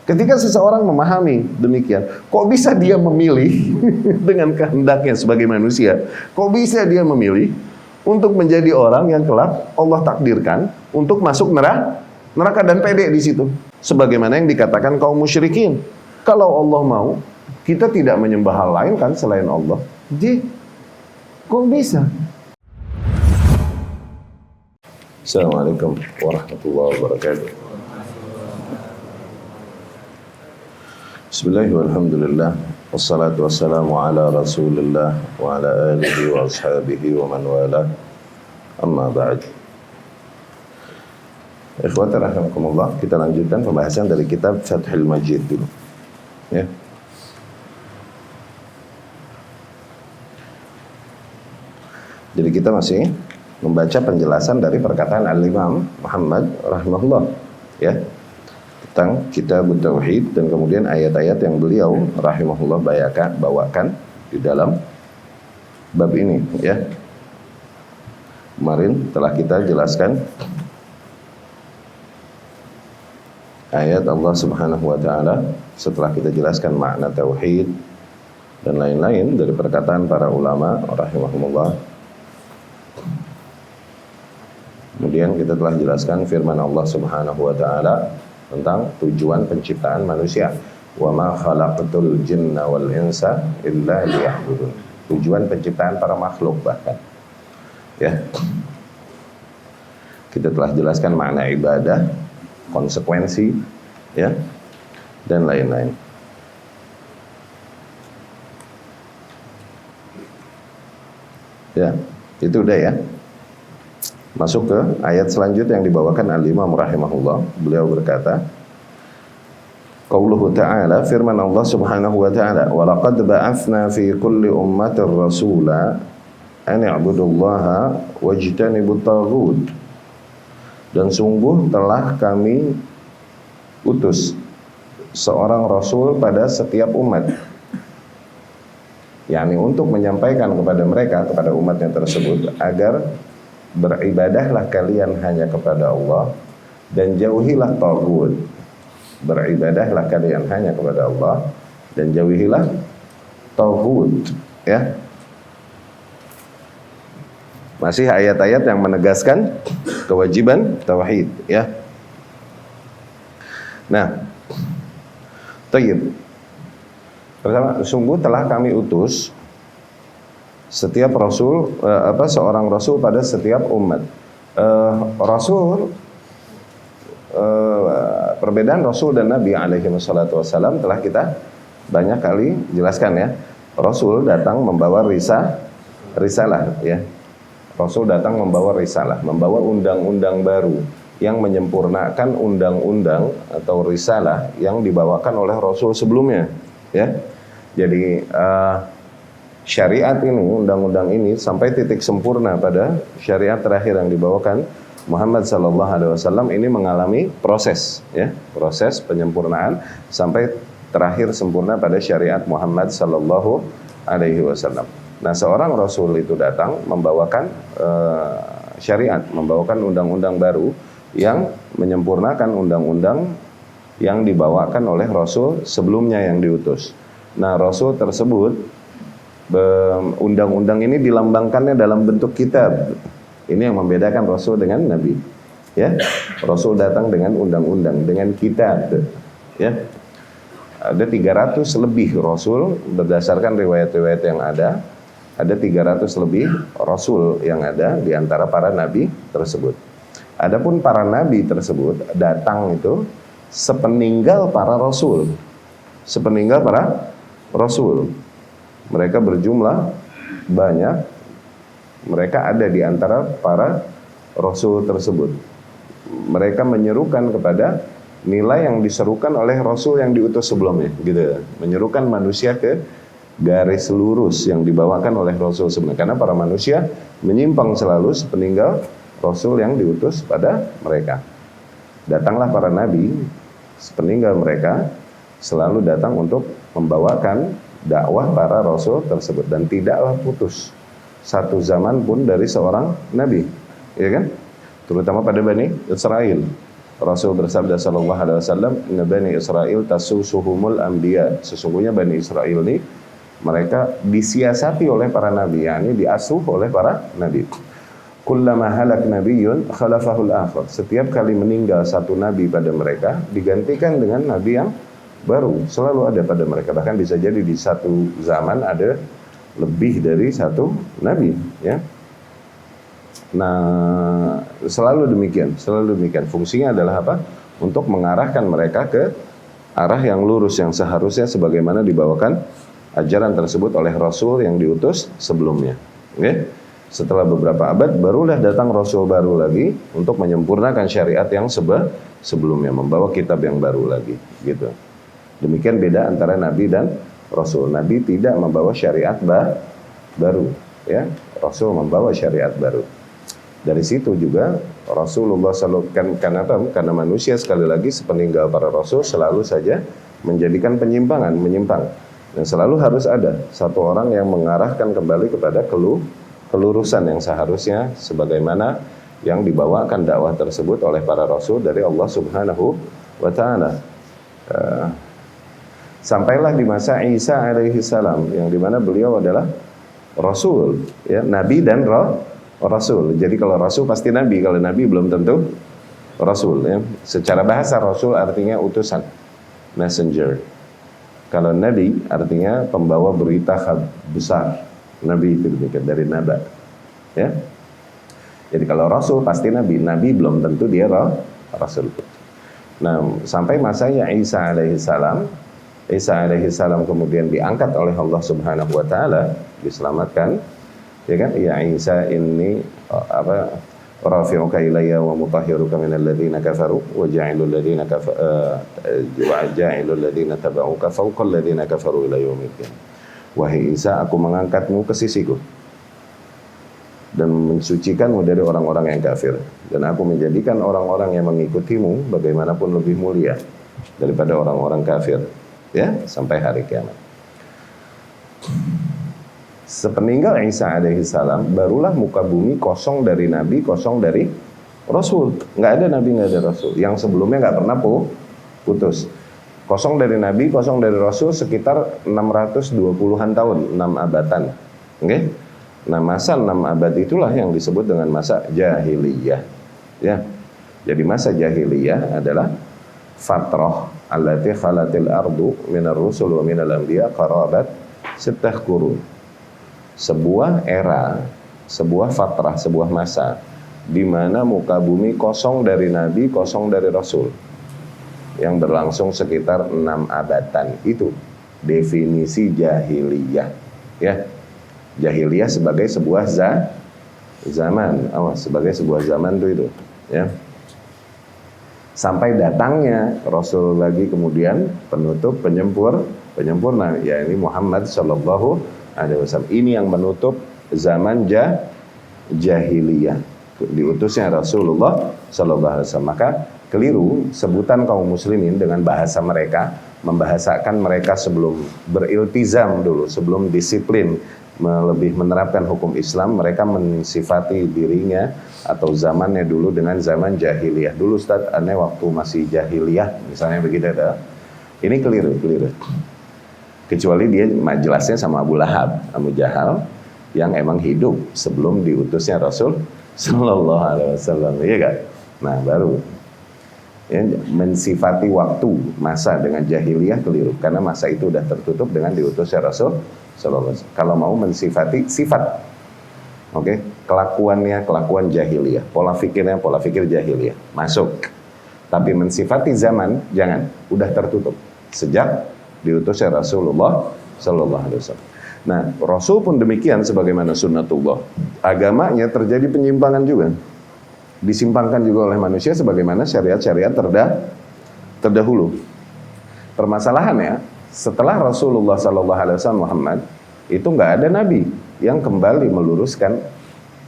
Ketika seseorang memahami demikian, kok bisa dia memilih dengan kehendaknya sebagai manusia? Kok bisa dia memilih untuk menjadi orang yang kelak Allah takdirkan untuk masuk neraka dan pede di situ? Sebagaimana yang dikatakan kaum musyrikin. Kalau Allah mau, kita tidak menyembah hal lain kan selain Allah. Jadi, kok bisa? Assalamualaikum warahmatullahi wabarakatuh. Bismillahirrahmanirrahim. Alhamdulillah. Wassalatu wassalamu ala Rasulillah wa ala alihi wa ashabihi wa man wala. Amma ba'd. Ikhwati rahimakumullah, kita lanjutkan pembahasan dari kitab Fathul Majid dulu. Ya. Jadi kita masih membaca penjelasan dari perkataan Al-Imam Muhammad rahimahullah, ya, tentang kitab Tauhid dan kemudian ayat-ayat yang beliau rahimahullah bawakan di dalam bab ini, ya. Kemarin telah kita jelaskan ayat Allah Subhanahu wa taala setelah kita jelaskan makna tauhid dan lain-lain dari perkataan para ulama rahimahumullah. Kemudian kita telah jelaskan firman Allah Subhanahu wa taala tentang tujuan penciptaan manusia. Wa ma khalaqatul jinna wal insa illa liya'budun. Tujuan penciptaan para makhluk bahkan. Ya. Kita telah jelaskan makna ibadah, konsekuensi, ya, dan lain-lain. Ya, itu udah ya. Masuk ke ayat selanjutnya yang dibawakan Al-Imam rahimahullah. Beliau berkata, Qauluhu ta'ala, firman Allah Subhanahu wa ta'ala, wa laqad ba'athna fi kulli ummatir rasula an i'budullaha wajtanibut taghut. Dan sungguh telah kami utus seorang rasul pada setiap umat, yakni untuk menyampaikan kepada mereka, kepada umatnya tersebut, agar beribadahlah kalian hanya kepada Allah dan jauhilah taghut. Beribadahlah kalian hanya kepada Allah dan jauhilah taghut, ya. Masih ayat-ayat yang menegaskan kewajiban tauhid, ya. Nah, tayyib. Pertama, sungguh telah kami utus setiap rasul, seorang rasul pada setiap umat. Rasul, perbedaan rasul dan nabi alaihi wassalatu wassalam telah kita banyak kali jelaskan, ya. Rasul datang membawa risalah, ya. Rasul datang membawa risalah, membawa undang-undang baru yang menyempurnakan undang-undang atau risalah yang dibawakan oleh rasul sebelumnya, ya. Jadi syariat ini, undang-undang ini sampai titik sempurna pada syariat terakhir yang dibawakan Muhammad sallallahu alaihi wasallam ini mengalami proses, ya, proses penyempurnaan sampai terakhir sempurna pada syariat Muhammad sallallahu alaihi wasallam. Nah, seorang rasul itu datang membawakan syariat, membawakan undang-undang baru yang menyempurnakan undang-undang yang dibawakan oleh rasul sebelumnya yang diutus. Nah, rasul tersebut, undang-undang ini dilambangkannya dalam bentuk kitab. Ini yang membedakan rasul dengan nabi, ya. Rasul datang dengan undang-undang, dengan kitab, ya. Ada 300 lebih rasul berdasarkan riwayat-riwayat yang ada. Ada 300 lebih rasul yang ada di antara para nabi tersebut. Adapun para nabi tersebut datang itu sepeninggal para rasul. Sepeninggal para rasul. Mereka berjumlah banyak. Mereka ada di antara para rasul tersebut. Mereka menyerukan kepada nilai yang diserukan oleh rasul yang diutus sebelumnya, gitu. Menyerukan manusia ke garis lurus yang dibawakan oleh rasul sebelumnya. Karena para manusia menyimpang selalu sepeninggal rasul yang diutus pada mereka. Datanglah para nabi sepeninggal mereka, selalu datang untuk membawakan dakwah para rasul tersebut dan tidaklah putus satu zaman pun dari seorang nabi, ya kan? Terutama pada Bani Israel. Rasul bersabda sallallahu alaihi wasallam, "Inna Bani Israil tasusuhumul anbiya." Sesungguhnya Bani Israil ini mereka disiasati oleh para nabi, yakni diasuh oleh para nabi. Kullama halak nabiyyun khalafahul akhar. Setiap kali meninggal satu nabi pada mereka, digantikan dengan nabi yang baru. Selalu ada pada mereka. Bahkan bisa jadi di satu zaman ada lebih dari satu nabi, ya. Nah, selalu demikian, selalu demikian. Fungsinya adalah apa? Untuk mengarahkan mereka ke arah yang lurus, yang seharusnya sebagaimana dibawakan ajaran tersebut oleh Rasul yang diutus sebelumnya. Oke? Setelah beberapa abad, barulah datang Rasul baru lagi untuk menyempurnakan syariat yang sebelumnya, membawa kitab yang baru lagi, gitu. Demikian beda antara Nabi dan Rasul. Nabi tidak membawa syariat baru, ya. Rasul membawa syariat baru. Dari situ juga Rasulullah SAW karena manusia sekali lagi sepeninggal para Rasul selalu saja menjadikan menyimpang. Dan selalu harus ada satu orang yang mengarahkan kembali kepada kelurusan yang seharusnya sebagaimana yang dibawakan dakwah tersebut oleh para Rasul dari Allah Subhanahu wa Ta'ala. Sampailah di masa Isa alaihi salam, yang dimana beliau adalah Rasul, ya, Nabi dan Rasul. Jadi kalau Rasul pasti Nabi, kalau Nabi belum tentu Rasul, ya. Secara bahasa Rasul artinya utusan, messenger. Kalau Nabi artinya pembawa berita besar. Nabi itu demikian, dari naba, ya. Jadi kalau Rasul pasti Nabi, Nabi belum tentu dia Rasul. Nah, sampai masanya Isa alaihi salam kemudian diangkat oleh Allah Subhanahu wa Ta'ala, diselamatkan, ya kan? Ya Isa, inni rafi'uka ilayya wa mutahhiruka minal ladzina kafaru wa ja'ilul ladzina tabauka fawqal ladzina kafaru ila yaumil. Wahai Isa, aku mengangkatmu ke sisiku dan mensucikanmu dari orang-orang yang kafir, dan aku menjadikan orang-orang yang mengikutimu bagaimanapun lebih mulia daripada orang-orang kafir, ya, sampai hari kiamat. Sepeninggal Isa alaihi salam, barulah muka bumi kosong dari nabi, kosong dari rasul. Nggak ada nabi, nggak ada rasul. Yang sebelumnya nggak pernah putus. Kosong dari nabi, kosong dari rasul sekitar 620-an tahun, 6 abadan. Oke? Nah, masa 6 abad itulah yang disebut dengan masa jahiliyah. Ya. Jadi masa jahiliyah adalah fatrah allati khalatil ardu minar rusul wa minal anbiya qarabat sittah qurun. Sebuah era, sebuah fatrah, sebuah masa di mana muka bumi kosong dari nabi, kosong dari rasul, yang berlangsung sekitar 6 abadan. Itu definisi jahiliyah, ya. Jahiliyah sebagai sebuah zaman, sebagai sebuah zaman itu, ya. Sampai datangnya Rasul lagi kemudian penutup, penyempurna, ya, ini Muhammad sallallahu alaihi wasallam. Ini yang menutup zaman jahiliyah, diutusnya Rasulullah sallallahu alaihi wasallam. Maka keliru sebutan kaum muslimin dengan bahasa mereka, membahasakan mereka sebelum beriltizam dulu, sebelum disiplin lebih menerapkan hukum Islam, mereka mensifati dirinya atau zamannya dulu dengan zaman jahiliyah. Dulu Ustaz, aneh waktu masih jahiliyah, misalnya begitu ada. Ini keliru. Kecuali dia jelasnya sama Abu Lahab, Abu Jahal, yang emang hidup sebelum diutusnya Rasul sallallahu alaihi wasallam, iya kan? Nah, baru ya, mensifati waktu masa dengan jahiliyah keliru, karena masa itu udah tertutup dengan diutusnya Rasul sallallahu alaihi wasallam. Kalau mau mensifati sifat, oke, kelakuannya kelakuan jahiliyah, pola pikir jahiliyah, masuk. Tapi mensifati zaman jangan, udah tertutup sejak diutusnya Rasulullah sallallahu alaihi wasallam. Nah, Rasul pun demikian sebagaimana sunnatullah. Agamanya terjadi penyimpangan juga, disimpangkan juga oleh manusia sebagaimana syariat-syariat terdahulu. Permasalahannya, setelah Rasulullah SAW Muhammad, itu nggak ada nabi yang kembali meluruskan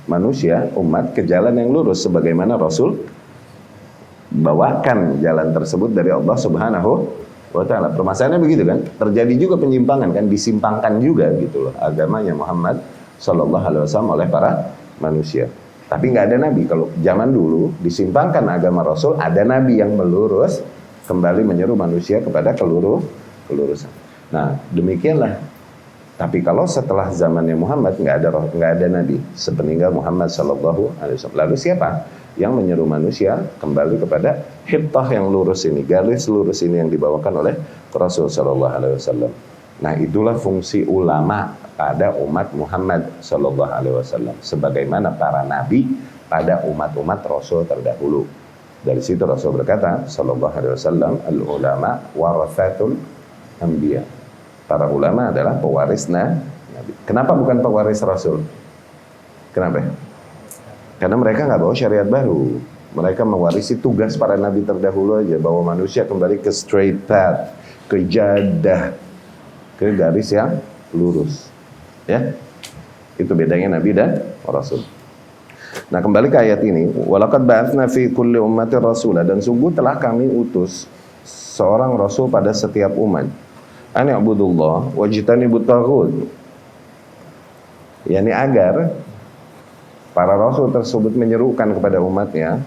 manusia, umat, ke jalan yang lurus sebagaimana Rasul bawakan jalan tersebut dari Allah Subhanahu wa Ta'ala. Permasalahannya begitu kan, terjadi juga penyimpangan kan, disimpangkan juga gitu loh agamanya Muhammad SAW oleh para manusia. Tapi nggak ada nabi. Kalau zaman dulu disimpangkan agama Rasul, ada nabi yang melurus kembali menyeru manusia kepada kelurusan. Nah, demikianlah. Tapi kalau setelah zamannya Muhammad nggak ada nabi sepeninggal Muhammad Shallallahu Alaihi Wasallam. Lalu siapa yang menyeru manusia kembali kepada hittah yang lurus ini, garis lurus ini yang dibawakan oleh Rasul Shallallahu Alaihi Wasallam. Nah, itulah fungsi ulama pada umat Muhammad Shallallahu Alaihi Wasallam, sebagaimana para nabi pada umat-umat Rasul terdahulu. Dari situ Rasul berkata Shallallahu Alaihi Wasallam, al ulama warathatul anbiya. Para ulama adalah pewaris nabi. Kenapa bukan pewaris Rasul? Kenapa? Karena mereka nggak bawa syariat baru. Mereka mewarisi tugas para nabi terdahulu aja, bawa manusia kembali ke straight path, ke jadah, ke garis yang lurus. Ya, itu bedanya nabi dan rasul. Nah, kembali ke ayat ini, walaqad ba'atsna fi kulli ummatin rasula, dan sungguh telah kami utus seorang rasul pada setiap umat. An i'budullah wajtanibut taghut. Yani agar para rasul tersebut menyerukan kepada umatnya,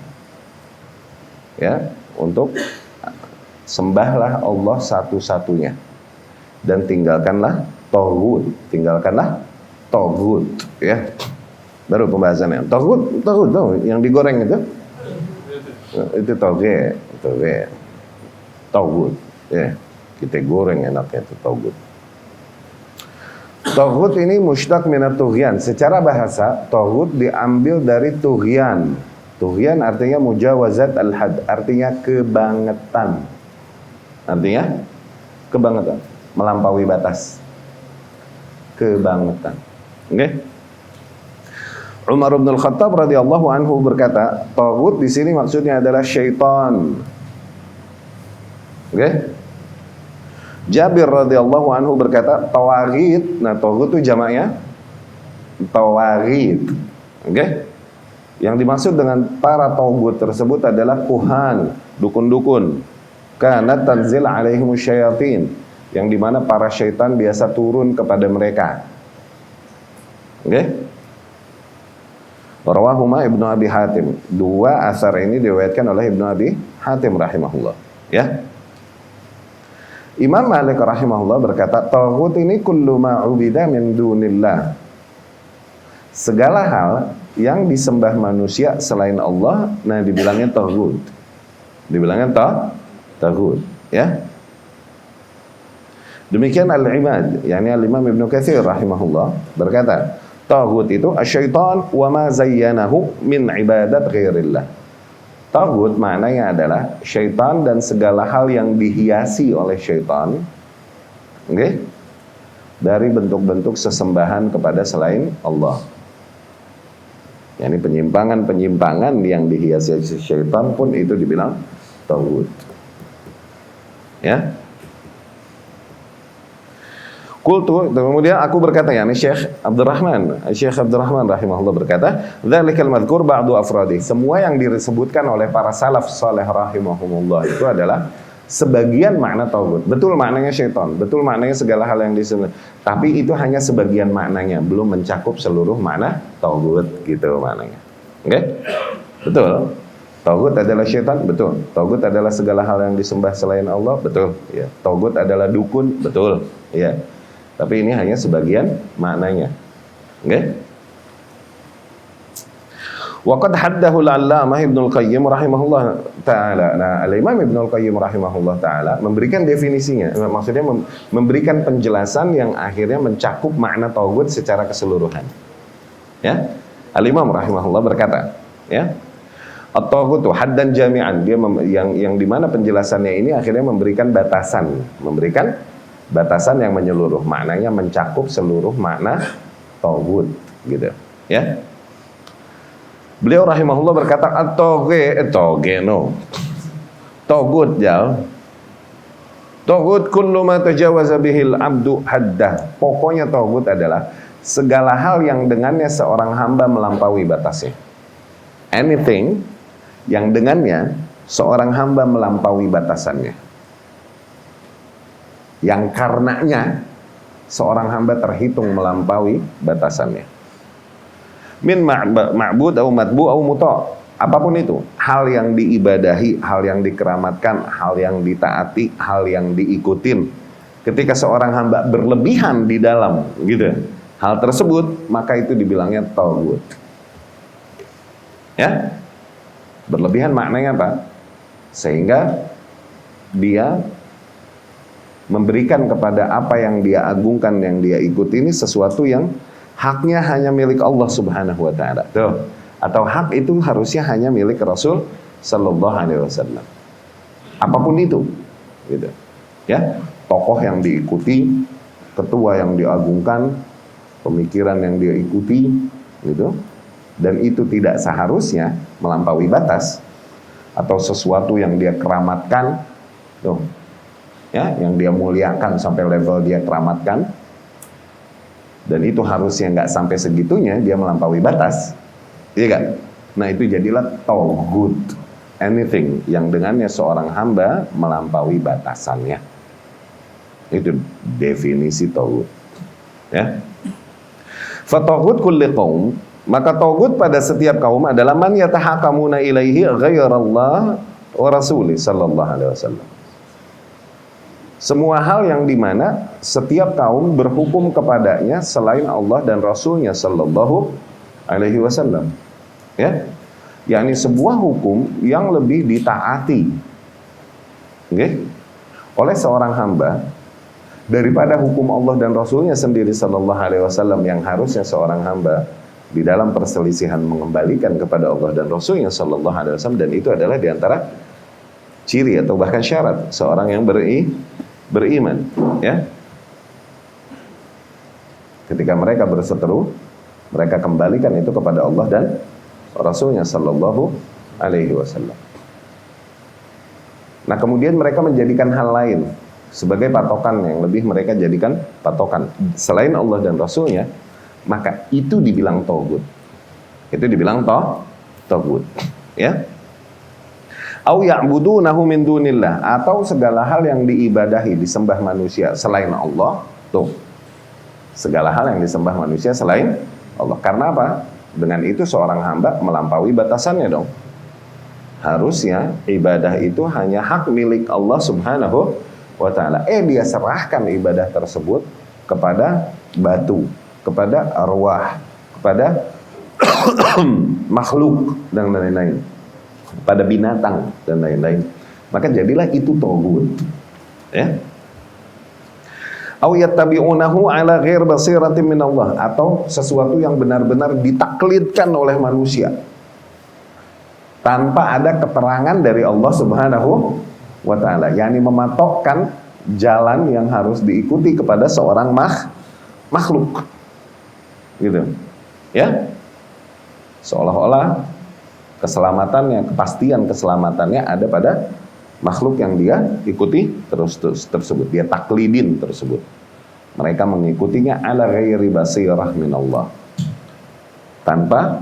ya, untuk sembahlah Allah satu-satunya dan tinggalkanlah taghut, ya. Baru pembahasannya. Taghut tahu yang digoreng itu toge, taghut, ya. Kita goreng enaknya itu taghut. Taghut ini mushtaq minat tughyan. Secara bahasa, taghut diambil dari tughyan. Tughyan artinya mujawazat al-had, artinya kebangetan. Artinya kebangetan, melampaui batas. Kebangetan. Oke? Okay? Umar bin Al-Khattab radhiyallahu anhu berkata, taghut di sini maksudnya adalah syaitan. Oke? Okay? Jabir radhiyallahu anhu berkata, tawaghit. Nah, taghut itu jamaknya tawaghit. Oke? Okay? Yang dimaksud dengan para taghut tersebut adalah kuhan, dukun-dukun. Kana tanzil alaihim syayatin, yang dimana para syaitan biasa turun kepada mereka. Oke? Okay? Rawahuma Ibnu Abi Hatim. Dua asar ini diriwayatkan oleh Ibnu Abi Hatim rahimahullah. Ya. Imam Malik rahimahullah berkata, taghut ini kullu ma ubida min dunillah. Segala hal yang disembah manusia selain Allah, nah dibilangnya taghut. Dibilangnya taghut, ya. Demikian Al-Imad, yakni Al-Imam Ibnu Katsir rahimahullah berkata, taghut itu asyaitan wa ma zayyanahu min ibadat ghairillah. Taghut maknanya adalah syaitan dan segala hal yang dihiasi oleh syaitan, okay, dari bentuk-bentuk sesembahan kepada selain Allah. Yani penyimpangan-penyimpangan yang dihiasi syaitan pun itu dibilang taghut. Ya. Qultu, kemudian aku berkata, yakni Syekh Abdurrahman rahimahullah berkata, dzalikal madhkur ba'du afradi. Semua yang disebutkan oleh para salaf saleh rahimahumullah itu adalah sebagian makna taghut. Betul maknanya syaitan, betul maknanya segala hal yang disebut. Tapi itu hanya sebagian maknanya, belum mencakup seluruh makna taghut gitu maknanya. Oke? Okay? Betul. Taghut adalah syaitan, betul. Taghut adalah segala hal yang disembah selain Allah, betul. Ya. Taghut adalah dukun, betul. Ya. Tapi ini hanya sebagian maknanya. Oke? Okay? Waqad haddahu al-'allamah Ibnu Al-Qayyim rahimahullah taala. Nah, Al-Imam Ibnu Al-Qayyim rahimahullah taala memberikan definisinya, maksudnya memberikan penjelasan yang akhirnya mencakup makna taghut secara keseluruhan. Ya? Al-Imam rahimahullah berkata, ya. At-taghutu haddan jami'an, dia yang dimana penjelasannya ini akhirnya memberikan batasan yang menyeluruh, maknanya mencakup seluruh makna taghut gitu, ya. Beliau rahimahullah berkata, taghut jal. Taghut kullu ma tajawaza bihil abdu haddah. Pokoknya taghut adalah segala hal yang dengannya seorang hamba melampaui batasnya. Anything yang dengannya seorang hamba melampaui batasannya, yang karenanya seorang hamba terhitung melampaui batasannya. min ma'bud atau matbu atau muta. Apapun itu, hal yang diibadahi, hal yang dikeramatkan, hal yang ditaati, hal yang diikutin. Ketika seorang hamba berlebihan di dalam gitu hal tersebut, maka itu dibilangnya taghut. Ya. Berlebihan maknanya apa? Sehingga dia memberikan kepada apa yang dia agungkan, yang dia ikuti ini sesuatu yang haknya hanya milik Allah Subhanahu wa taala. Tuh. Atau hak itu harusnya hanya milik Rasul sallallahu alaihi wasallam. Apapun itu, gitu. Ya, tokoh yang diikuti, ketua yang diagungkan, pemikiran yang dia ikuti, gitu. Dan itu tidak seharusnya melampaui batas atau sesuatu yang dia keramatkan, tuh. Ya, yang dia muliakan sampai level dia keramatkan. Dan itu harusnya nggak sampai segitunya dia melampaui batas. Iya kan? Nah itu jadilah taghut. Anything yang dengannya seorang hamba melampaui batasannya. Itu definisi taghut. Ya. Fataghut kulli qaum, maka taghut pada setiap kaum adalah man yatahakamuna ilaihi ghairallah wa rasulih sallallahu alaihi wasallam. Semua hal yang dimana setiap kaum berhukum kepadanya selain Allah dan Rasulnya sallallahu alaihi wasallam. Ya, yakni sebuah hukum yang lebih ditaati, okay, oleh seorang hamba daripada hukum Allah dan Rasulnya sendiri sallallahu alaihi wasallam yang harusnya seorang hamba di dalam perselisihan mengembalikan kepada Allah dan Rasulnya sallallahu alaihi wasallam, dan itu adalah diantara ciri atau bahkan syarat seorang yang beriman. Ya, ketika mereka berseteru, mereka kembalikan itu kepada Allah dan Rasulnya sallallahu alaihi wasallam. Nah kemudian mereka menjadikan hal lain sebagai patokan, yang lebih mereka jadikan patokan selain Allah dan Rasulnya, maka itu dibilang taghut. Itu dibilang taghut. Ya. Au ya'budunahu min dunillah, atau segala hal yang diibadahi, disembah manusia selain Allah. Tuh. Segala hal yang disembah manusia selain Allah. Karena apa? Dengan itu seorang hamba melampaui batasannya dong. Harusnya ibadah itu hanya hak milik Allah Subhanahu wa ta'ala. Dia serahkan ibadah tersebut kepada batu, kepada arwah, kepada makhluk dan lain-lain, pada binatang dan lain-lain. Maka jadilah itu taghut. Ya. Au yattabi'unahu ala ghair basiratin min Allah, atau sesuatu yang benar-benar ditaklidkan oleh manusia tanpa ada keterangan dari Allah Subhanahu wa taala, yakni mematokkan jalan yang harus diikuti kepada seorang makhluk. Gitu. Ya. Seolah-olah keselamatannya, kepastian keselamatannya ada pada makhluk yang dia ikuti terus tersebut, dia taklidin tersebut. Mereka mengikutinya ala ghairi basirah minallah, tanpa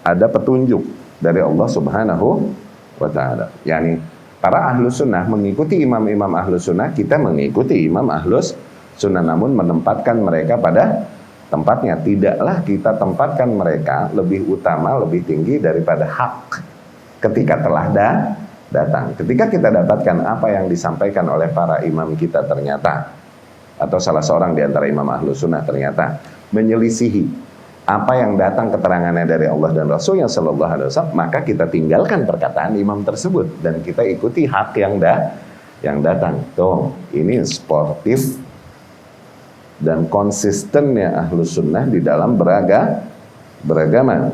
ada petunjuk dari Allah Subhanahu wa ta'ala. Yani para ahlus sunnah mengikuti imam-imam ahlus sunnah, kita mengikuti imam ahlus sunnah, namun menempatkan mereka pada tempatnya. Tidaklah kita tempatkan mereka lebih utama, lebih tinggi daripada hak ketika telah datang. Ketika kita dapatkan apa yang disampaikan oleh para imam kita ternyata, atau salah seorang di antara imam ahlus sunnah ternyata menyelisihi apa yang datang keterangannya dari Allah dan Rasulnya sallallahu alaihi wasallam, maka kita tinggalkan perkataan imam tersebut dan kita ikuti hak yang datang. Tuh, ini sportif dan konsistennya ahlus sunnah di dalam beragama.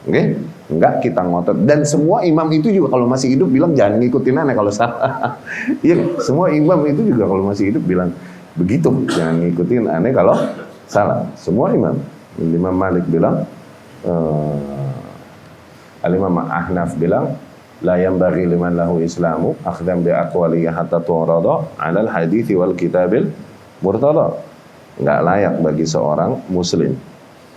Oke? Enggak kita ngotot. Dan semua imam itu juga kalau masih hidup bilang jangan ngikutin aneh kalau salah. Iya, semua imam itu juga kalau masih hidup bilang begitu, jangan ngikutin aneh kalau salah. Semua imam. Imam Malik bilang, Al-Imam Ahnaf bilang, la yanbaghi liman lahu islamu akhdam bi aqwalihi hatta turada 'ala al-hadithi wal kitabil murtada. Enggak layak bagi seorang muslim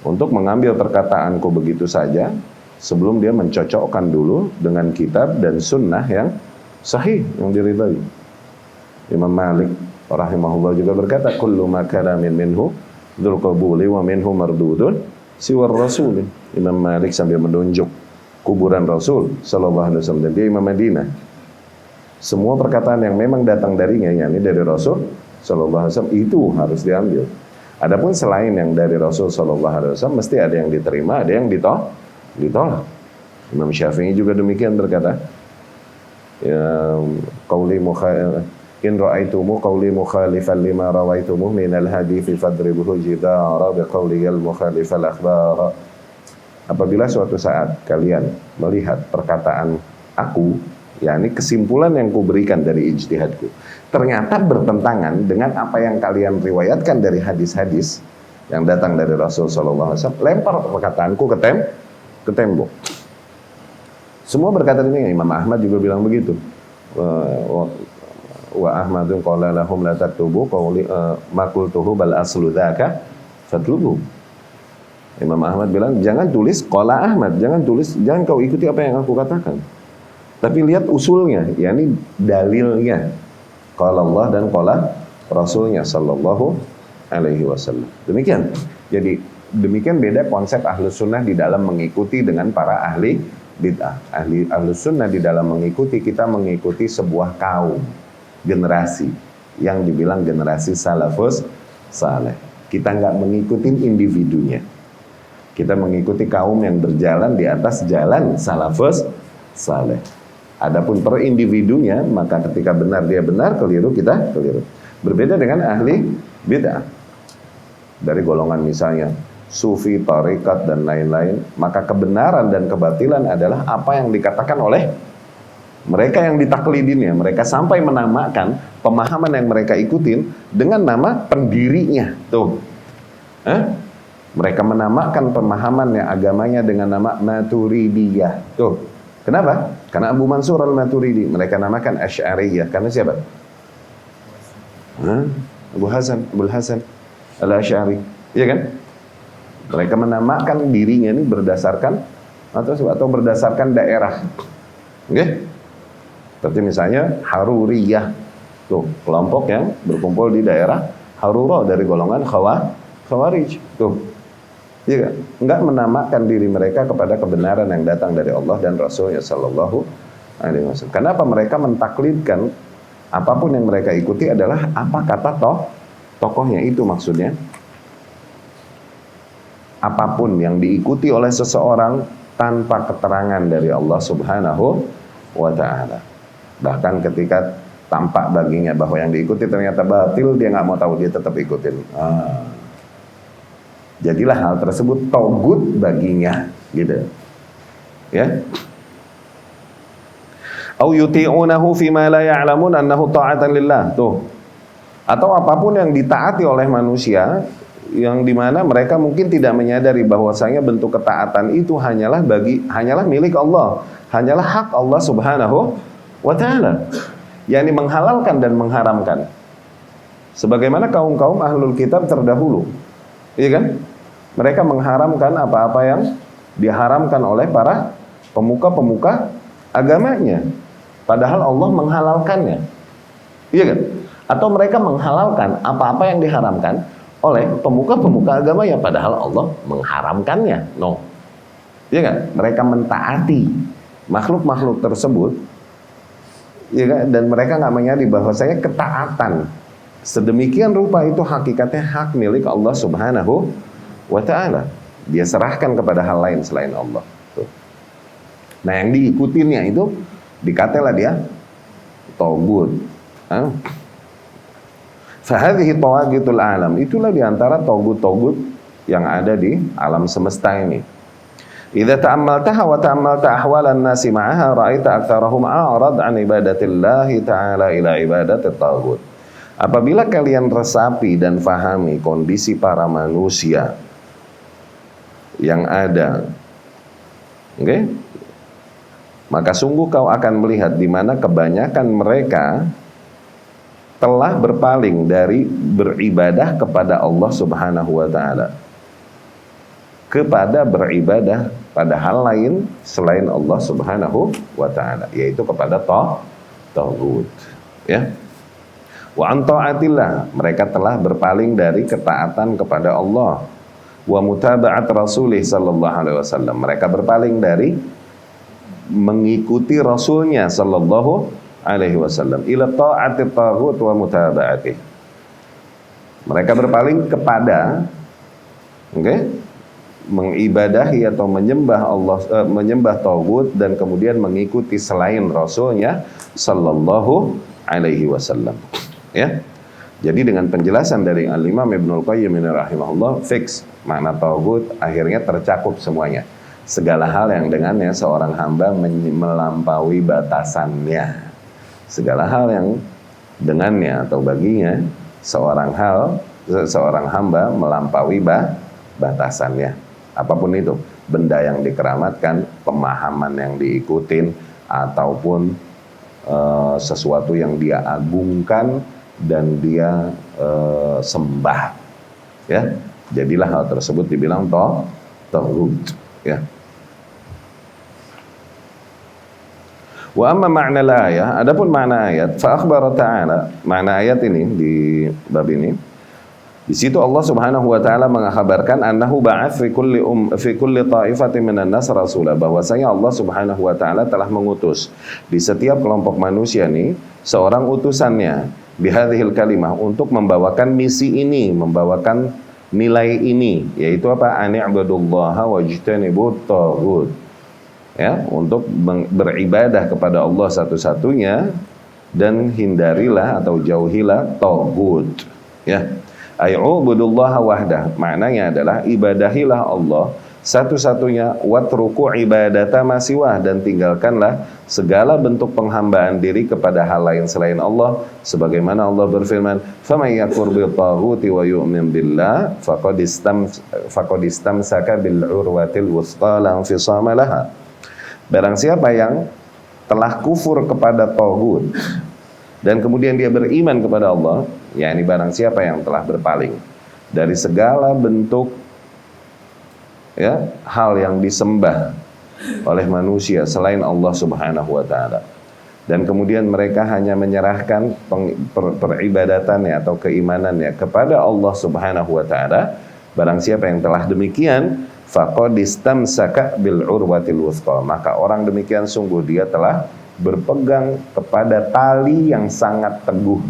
untuk mengambil perkataanku begitu saja sebelum dia mencocokkan dulu dengan kitab dan sunnah yang sahih, yang diridhai. Imam Malik rahimahullah juga berkata, kullu ma kana minhu dzul qabuli wa minhu mardudun siwar rasul. Imam Malik sambil menunjuk kuburan Rasul sallallahu alaihi wasallam, dan dia Imam Madinah. Semua perkataan yang memang datang darinya, yakni dari Rasul sallallahu alaihi wasallam, itu harus diambil. Adapun selain yang dari Rasul sallallahu alaihi wasallam, mesti ada yang diterima, ada yang ditolak. Imam Syafi'i juga demikian berkata, ya qauli in ra'aitumu qauli mukhalifan lima rawaitumu minal hadithi fadribuhu jidara biqauli al-mukhalifal akhbar. Apabila suatu saat kalian melihat perkataan aku, yakni kesimpulan yang kuberikan dari ijtihadku, ternyata bertentangan dengan apa yang kalian riwayatkan dari hadis-hadis yang datang dari Rasul sallallahu alaihi wasallam, lempar perkataanku ke tembok. Semua berkata ini. Imam Ahmad juga bilang begitu. Wa Ahmadun qala lahum la taktubu qawli ma qultuhu bal aslu dzaka fatlubu. Imam Ahmad bilang, jangan tulis qala Ahmad, jangan kau ikuti apa yang aku katakan. Tapi lihat usulnya, yakni dalilnya. Qala Allah dan qala Rasulnya sallallahu alaihi wasallam. Demikian. Jadi demikian beda konsep Ahlus Sunnah di dalam mengikuti dengan para ahli bid'ah. Ahlus Sunnah di dalam mengikuti, kita mengikuti sebuah kaum, generasi yang dibilang generasi salafus saleh. Kita nggak mengikuti individunya, kita mengikuti kaum yang berjalan di atas jalan salafus saleh. Adapun per individunya, maka ketika benar dia benar, keliru kita keliru. Berbeda dengan ahli bid'ah dari golongan misalnya sufi, tarekat dan lain-lain, maka kebenaran dan kebatilan adalah apa yang dikatakan oleh mereka yang ditaklidinnya. Mereka sampai menamakan pemahaman yang mereka ikutin dengan nama pendirinya. Tuh, mereka menamakan pemahamannya, agamanya dengan nama Maturidiyah. Tuh, kenapa? Karena Abu Mansur al-Maturidi. Mereka namakan Asy'ariyah. Karena siapa? Abul Hasan al-Asy'ari. Iya kan? Mereka menamakan dirinya ini berdasarkan atau berdasarkan daerah. Oke? Seperti misalnya Haruriyah, tuh kelompok yang berkumpul di daerah Harura dari golongan Khawarij, tuh, iya kan? Enggak menamakan diri mereka kepada kebenaran yang datang dari Allah dan Rasulnya sallallahu alaihi wasallam. Kenapa mereka mentaklidkan apapun yang mereka ikuti adalah apa kata tokohnya, itu maksudnya. Apapun yang diikuti oleh seseorang tanpa keterangan dari Allah Subhanahu wa ta'ala. Bahkan ketika tampak baginya bahwa yang diikuti ternyata batil, dia nggak mau tahu, dia tetap ikutin. Jadilah hal tersebut togut baginya, gitu. Ya. Au yuti'unahu fima la ya'lamun annahu ta'atan lillah. Tuh. Atau apapun yang ditaati oleh manusia, yang dimana mereka mungkin tidak menyadari bahwasanya bentuk ketaatan itu hanyalah milik Allah, hanyalah hak Allah Subhanahu wa ta'ala, yakni menghalalkan dan mengharamkan. Sebagaimana kaum-kaum ahlul kitab terdahulu, iya kan? Mereka mengharamkan apa-apa yang diharamkan oleh para pemuka-pemuka agamanya, padahal Allah menghalalkannya, iya kan? Atau mereka menghalalkan apa-apa yang diharamkan oleh pemuka-pemuka agamanya, padahal Allah mengharamkannya. No, iya kan? Mereka mentaati makhluk-makhluk tersebut, ya kan? Dan mereka nggak menyadari bahwasanya ketaatan sedemikian rupa itu hakikatnya hak milik Allah Subhanahu wa ta'ala. Dia serahkan kepada hal lain selain Allah. Tuh. Nah, yang diikutinnya itu dikatalah dia togut. Fahadhihi tawagitul alam. Itulah diantara togut-togut yang ada di alam semesta ini. Idza ta'ammaltaha wa ta'ammalta ahwalan nasi ma'aha ra'aita aktsarahum a'rad 'an ibadatillahi ta'ala ila ibadatit taghut. Apabila kalian resapi dan fahami kondisi para manusia yang ada, oke? Maka sungguh kau akan melihat di mana kebanyakan mereka telah berpaling dari beribadah kepada Allah Subhanahu wa ta'ala kepada beribadah pada hal lain selain Allah Subhanahu wa ta'ala, yaitu kepada taghut, ya. Wa an ta'atillah, mereka telah berpaling dari ketaatan kepada Allah. wa mutaba'at rasulih sallallahu alaihi wasallam. Mereka berpaling dari mengikuti rasulnya sallallahu alaihi wasallam ila ta'ati taghut wa mutaba'atih. Mereka berpaling kepada mengibadahi atau menyembah Allah, menyembah taghut dan kemudian mengikuti selain rasulnya sallallahu alaihi wasallam. Ya. Jadi dengan penjelasan dari Al-Imam Ibnul Qayyim rahimahullah, fix makna taghut akhirnya tercakup semuanya. Segala hal yang dengannya seorang hamba melampaui batasannya. Segala hal yang dengannya atau baginya seorang hamba melampaui batasannya. Apapun itu, benda yang dikeramatkan, pemahaman yang diikutin, ataupun sesuatu yang dia agungkan dan dia sembah, ya, jadilah hal tersebut dibilang taghut, ya. Wa amma ma'na al-ayah, adapun makna ayat, fa akhbara ta'ala, makna ayat ini di bab ini, di situ Allah Subhanahu wa taala mengabarkan annahu ba'ats fi kulli ta'ifatin minan nas rasula, bahwasanya Allah Subhanahu wa taala telah mengutus di setiap kelompok manusia nih seorang utusannya bihadhil kalimah, untuk membawakan misi ini, membawakan nilai ini, yaitu apa? Ani'budullaha wajtanibut taghut, ya, untuk beribadah kepada Allah satu-satunya dan hindarilah atau jauhilah taghut, ya. Ayyubudullaha wahdah, maknanya adalah ibadahilah Allah satu-satunya, watruku ibadata masiwah, dan tinggalkanlah segala bentuk penghambaan diri kepada hal lain selain Allah, sebagaimana Allah berfirman, faman yakfur bil taghuti wa yu'min billah faqad istamsaka bil urwatil wuthqa la infisama laha. Barang siapa yang telah kufur kepada taghut dan kemudian dia beriman kepada Allah, yakni barang siapa yang telah berpaling dari segala bentuk, ya, hal yang disembah oleh manusia selain Allah Subhanahu wa taala, dan kemudian mereka hanya menyerahkan peribadatannya atau keimanannya kepada Allah Subhanahu wa taala, barang siapa yang telah demikian, faqad istamsaka bil urwatil wuthqa, maka orang demikian sungguh dia telah berpegang kepada tali yang sangat teguh,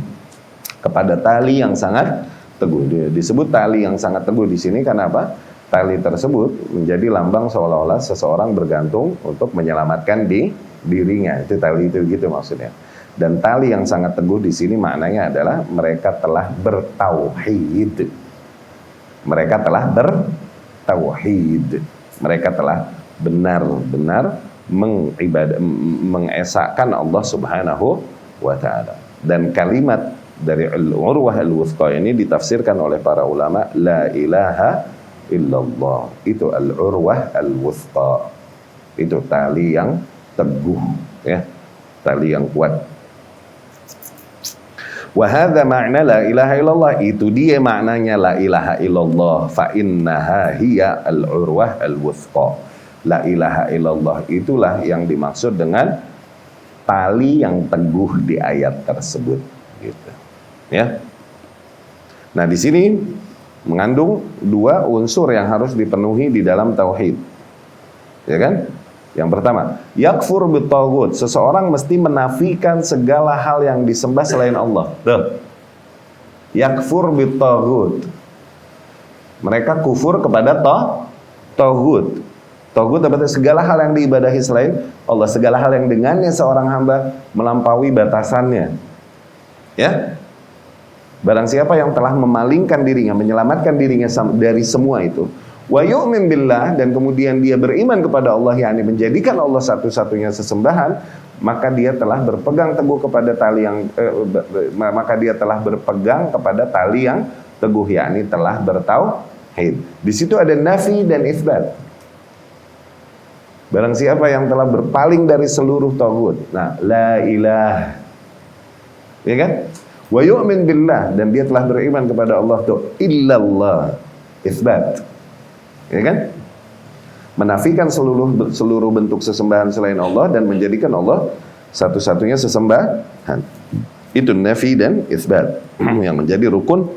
kepada tali yang sangat teguh. Disebut tali yang sangat teguh di sini karena apa? Tali tersebut menjadi lambang seolah-olah seseorang bergantung untuk menyelamatkan dirinya. Itu tali itu gitu maksudnya. Dan tali yang sangat teguh di sini maknanya adalah mereka telah bertauhid. Mereka telah bertauhid. Mereka telah benar-benar mengesahkan Allah Subhanahu wa taala. Dan kalimat dari al-urwah al-wuthqa ini ditafsirkan oleh para ulama, la ilaha illallah, itu al-urwah al-wuthqa, itu tali yang teguh, ya, tali yang kuat. Wa hadza ma'na la ilaha illallah, itu dia maknanya la ilaha illallah, fa innaha hiya al-urwah al-wuthqa. La ilaha illallah itulah yang dimaksud dengan tali yang teguh di ayat tersebut, gitu, ya. Nah, di sini mengandung dua unsur yang harus dipenuhi di dalam tauhid, ya kan? Yang pertama, yakfur bitaghut, seseorang mesti menafikan segala hal yang disembah selain Allah. Tuh. Yakfur bitaghut, mereka kufur kepada taghut. Taghut berarti segala hal yang diibadahi selain Allah, segala hal yang dengannya seorang hamba melampaui batasannya, ya. Barang siapa yang telah memalingkan dirinya, menyelamatkan dirinya dari semua itu, wa yu'min billah, dan kemudian dia beriman kepada Allah, yakni menjadikan Allah satu-satunya sesembahan, maka dia telah berpegang teguh kepada tali yang teguh, yakni telah bertauhid. Di situ ada nafi dan itsbat. Barang siapa yang telah berpaling dari seluruh taghut, nah, la ilah, ya kan? Wa yu'min billah, dan dia telah beriman kepada Allah, tuh, illallah, itsbat, ya kan? Menafikan seluruh bentuk sesembahan selain Allah dan menjadikan Allah satu-satunya sesembahan. Itu nafi dan itsbat yang menjadi rukun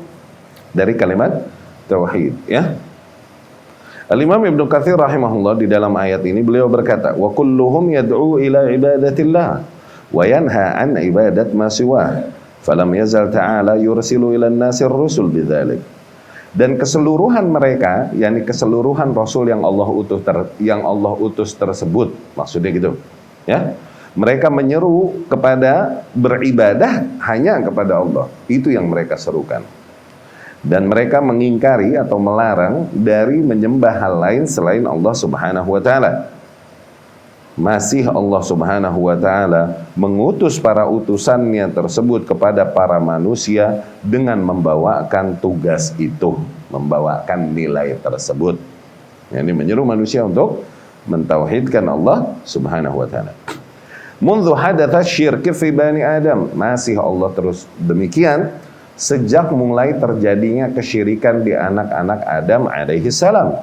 dari kalimat tauhid, ya. Al-Imam Ibnu Katsir rahimahullah di dalam ayat ini beliau berkata, "Wa kulluhum yad'u ila ibadatillah wa yanha an ibadat ma siwah. Falam yazal ta'ala yursilu ila an-nasi ar-rusul bidzalik." Dan keseluruhan mereka, yakni keseluruhan rasul yang Allah utus tersebut, maksudnya gitu, ya. Mereka menyeru kepada beribadah hanya kepada Allah. Itu yang mereka serukan. Dan mereka mengingkari atau melarang dari menyembah hal lain selain Allah Subhanahu wa taala. Masih Allah Subhanahu wa taala mengutus para utusannya tersebut kepada para manusia dengan membawakan tugas itu, membawakan nilai tersebut. Yani menyeru manusia untuk mentauhidkan Allah Subhanahu wa taala. Mundu hadatha syirki fi bani Adam, masih Allah terus demikian sejak mulai terjadinya kesyirikan di anak-anak Adam alaihi salam.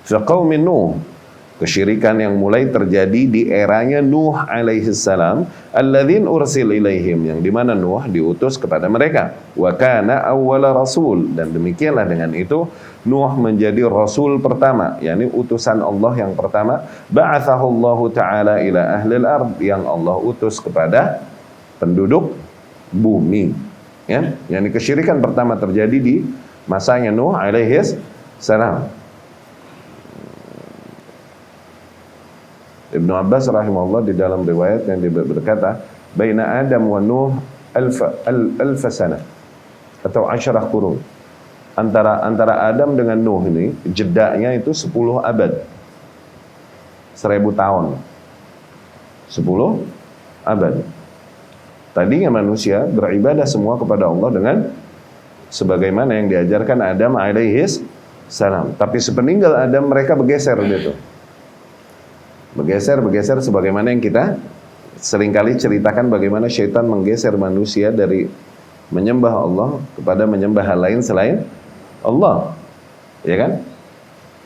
Fi qaumin Nuh, kesyirikan yang mulai terjadi di eranya Nuh alaihi salam, alladzin ursil ilaihim, yang dimana Nuh diutus kepada mereka. Wa kana awwala rasul, dan demikianlah dengan itu Nuh menjadi rasul pertama, yakni utusan Allah yang pertama. Ba'athahu Allah taala ila ahlil ard, yang Allah utus kepada penduduk bumi. Ya, yakni kesyirikan pertama terjadi di masanya Nuh alaihi salam. Ibnu Abbas rahimahullah di dalam riwayat yang berkata, baina Adam wa Nuh alfa sana atau 10 qurun. Antara Adam dengan Nuh ini jedanya itu 10 abad. 1000 tahun. 10 abad. Tadinya manusia beribadah semua kepada Allah dengan sebagaimana yang diajarkan Adam alaihi salam. Tapi sepeninggal Adam mereka bergeser gitu. Bergeser sebagaimana yang kita seringkali ceritakan bagaimana syaitan menggeser manusia dari menyembah Allah kepada menyembah hal lain selain Allah. Ya kan?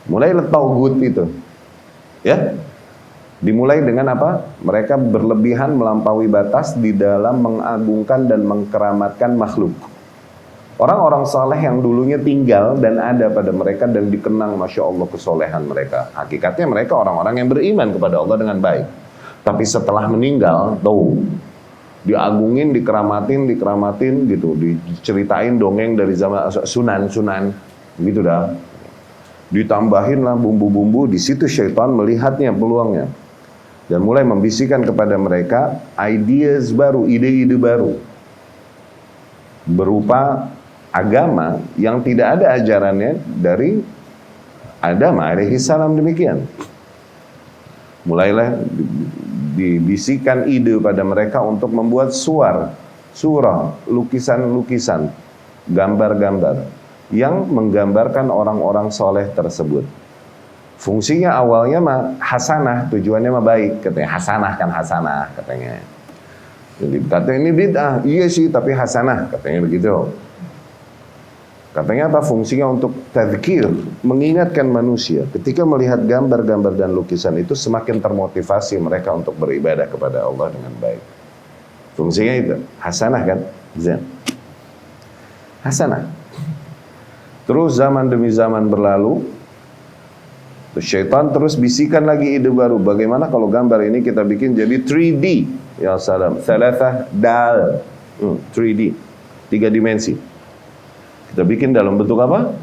Mulai tauhid itu. Ya. Dimulai dengan apa? Mereka berlebihan melampaui batas di dalam mengagungkan dan mengkeramatkan makhluk. Orang-orang saleh yang dulunya tinggal dan ada pada mereka dan dikenang Masya Allah kesolehan mereka. Hakikatnya mereka orang-orang yang beriman kepada Allah dengan baik. Tapi setelah meninggal, tuh diagungin, dikeramatin gitu, diceritain dongeng dari zaman sunan gitu dah. Ditambahin lah bumbu-bumbu, di situ syaitan melihatnya peluangnya. Dan mulai membisikkan kepada mereka ideas baru, ide-ide baru berupa agama yang tidak ada ajarannya dari Adam alaihi salam demikian. Mulailah dibisikkan ide pada mereka untuk membuat surah, lukisan-lukisan, gambar-gambar yang menggambarkan orang-orang soleh tersebut. Fungsinya awalnya mah hasanah, tujuannya mah baik, katanya hasanah katanya. Jadi katanya ini bid'ah, iya sih tapi hasanah, katanya begitu. Katanya apa fungsinya? Untuk tadzkir, mengingatkan manusia. Ketika melihat gambar-gambar dan lukisan itu semakin termotivasi mereka untuk beribadah kepada Allah dengan baik. Fungsinya itu, hasanah kan? Hasanah. Terus zaman demi zaman berlalu, syaitan terus bisikan lagi ide baru. Bagaimana kalau gambar ini kita bikin jadi 3D? Ya salam. Thalathah dal. 3D. 3 dimensi. Kita bikin dalam bentuk apa?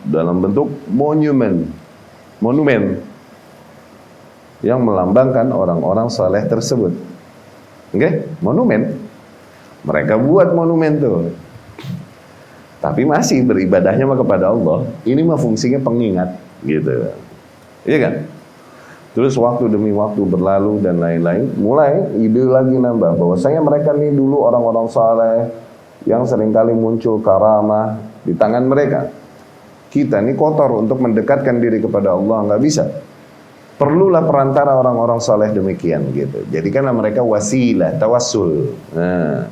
Dalam bentuk monumen. Yang melambangkan orang-orang saleh tersebut. Oke? Monumen. Mereka buat monumen tuh. Tapi masih beribadahnya mah kepada Allah. Ini mah fungsinya pengingat gitu. Iya kan? Terus waktu demi waktu berlalu dan lain-lain, mulai ide lagi nambah bahwasanya mereka nih dulu orang-orang saleh yang seringkali muncul karamah di tangan mereka. Kita ini kotor untuk mendekatkan diri kepada Allah, nggak bisa. Perlulah perantara orang-orang saleh demikian gitu. Jadikanlah mereka wasilah, tawassul. Nah,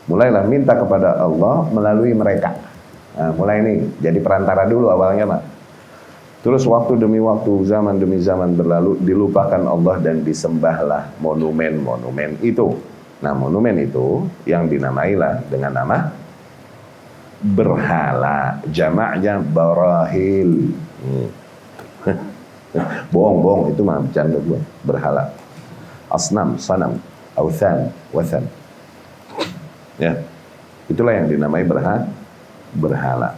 mulailah minta kepada Allah melalui mereka. Nah, mulai nih jadi perantara dulu awalnya mah. Terus waktu demi waktu, zaman demi zaman berlalu, dilupakan Allah dan disembahlah monumen-monumen itu. Nah, monumen itu yang dinamailah dengan nama berhala, jamaknya barahil. Bohong itu mah bercanda gua. Berhala. Asnam, sanam, authan, wathan. Ya. Itulah yang dinamai berhala.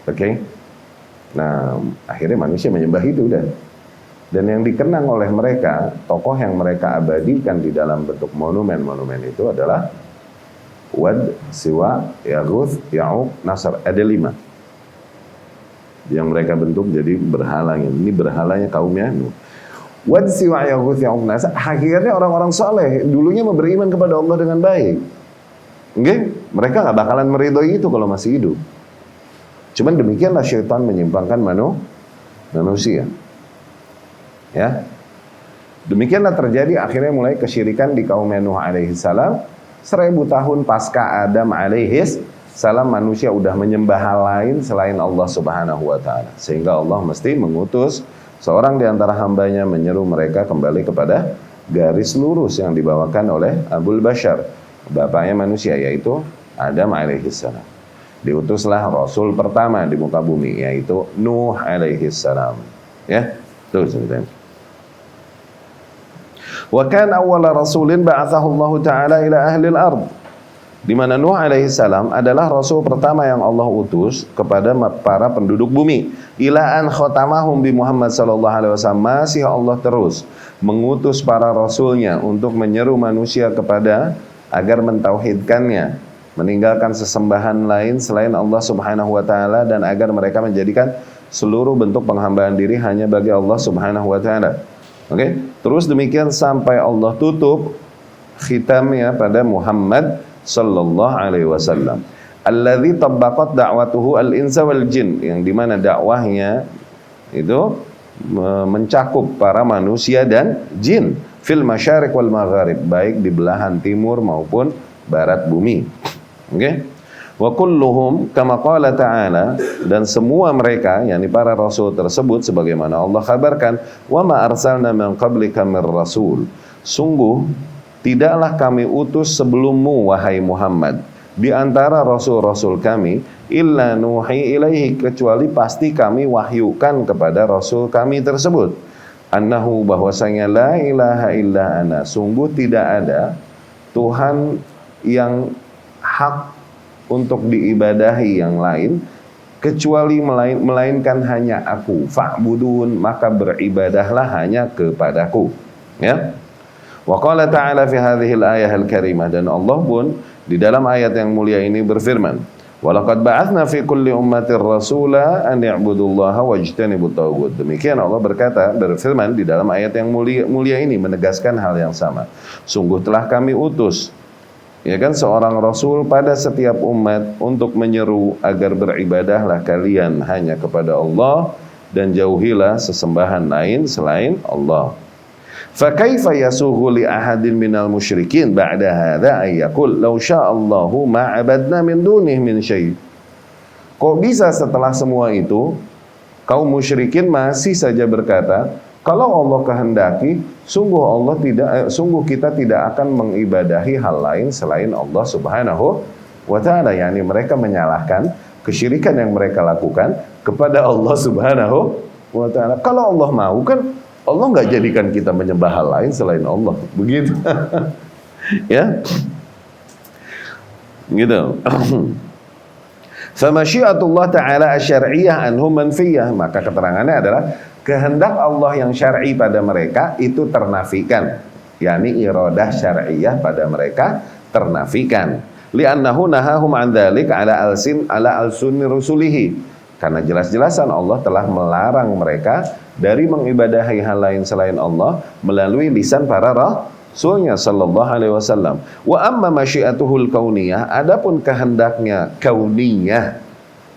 Oke? Nah, akhirnya manusia menyembah itu dan yang dikenang oleh mereka, tokoh yang mereka abadikan di dalam bentuk monumen-monumen itu adalah Wad, Siwa, Yaguth, Ya'uq, Nasr. Ada 5 yang mereka bentuk jadi berhala. Ini berhalanya kaumnya Nuh. Wad, Siwa, Yaguth, Ya'uq, Nasr. Hakikatnya orang-orang soleh dulunya beriman kepada Allah dengan baik. Oke? Mereka nggak bakalan meridhoi itu kalau masih hidup. Cuman demikianlah syaitan menyimpangkan manusia. Ya. Demikianlah terjadi akhirnya mulai kesyirikan di kaum Nuh alaihi salam. 1000 tahun pasca Adam alaihis salam manusia udah menyembah hal lain selain Allah Subhanahu wa taala. Sehingga Allah mesti mengutus seorang di antara hambanya menyeru mereka kembali kepada garis lurus yang dibawakan oleh Abul Bashar, bapaknya manusia, yaitu Adam alaihis salam. Diutuslah rasul pertama di muka bumi, yaitu Nuh alaihis salam. Ya, tuh ceritanya. Wa kana awwala rasulin ba'athahu Allah Ta'ala ila ahli al-ard. Di mana Nuh alaihi salam adalah rasul pertama yang Allah utus kepada para penduduk bumi. Ila an khatamahum bi Muhammad sallallahu alaihi wasallam. Masih Allah terus mengutus para rasulnya untuk menyeru manusia kepada agar mentauhidkannya, meninggalkan sesembahan lain selain Allah Subhanahu wa taala, dan agar mereka menjadikan seluruh bentuk penghambaan diri hanya bagi Allah Subhanahu wa taala. Oke, terus demikian sampai Allah tutup khitamnya pada Muhammad sallallahu alaihi wasallam. Alladzi tabbaqat da'watuhu al-insa wal jin, yang dimana dakwahnya itu mencakup para manusia dan jin fil masyariq wal magharib, baik di belahan timur maupun barat bumi. Oke? Wa kulluhum kama qala ta'ala, dan semua mereka yakni para rasul tersebut sebagaimana Allah kabarkan, wa ma arsalna min qablika mir rasul, sungguh tidaklah kami utus sebelummu wahai Muhammad di antara rasul-rasul kami, illa nuhi ilaihi, kecuali pasti kami wahyukan kepada rasul kami tersebut, annahu, bahwasanya la ilaha illa ana, sungguh tidak ada Tuhan yang hak untuk diibadahi yang lain kecuali melainkan hanya aku, fa'budun, maka beribadahlah hanya kepadaku. Ya. Wa qala ta'ala fi hadhihi al-ayah al-karimah, dan Allah pun di dalam ayat yang mulia ini berfirman, wa laqad ba'athna fi kulli ummatin rasula an ya'budullaha wajtanibut taghut. Demikian Allah berfirman di dalam ayat yang mulia ini menegaskan hal yang sama. Sungguh telah kami utus, ya kan, seorang rasul pada setiap umat untuk menyeru agar beribadahlah kalian hanya kepada Allah dan jauhilah sesembahan lain selain Allah. Fa kaifa yasughu li ahadin minal musyrikin ba'da hadza ay yaqul law sya'allahu ma 'abadna min dunihi min syai'. Kok bisa setelah semua itu kaum musyrikin masih saja berkata, kalau Allah kehendaki, sungguh kita tidak akan mengibadahi hal lain selain Allah Subhanahu wa taala. Yani mereka menyalahkan kesyirikan yang mereka lakukan kepada Allah Subhanahu wa taala. Kalau Allah mau, kan Allah nggak jadikan kita menyembah hal lain selain Allah. Begitu. Ya. Gitu. Famasyiatullah ta'ala asy-syar'iyyah anhum manfiyah, maka keterangannya adalah kehendak Allah yang syar'i pada mereka itu ternafikan, yakni iradah syar'iyah pada mereka ternafikan. Li'annahu nahahum an dzalik ala alsunni rusulihi, karena jelas-jelasan Allah telah melarang mereka dari mengibadahi hal lain selain Allah melalui lisan para rasulnya sallallahu alaihi wasallam. Wa amma masyiatuhul kauniyah, adapun kehendaknya kauniyah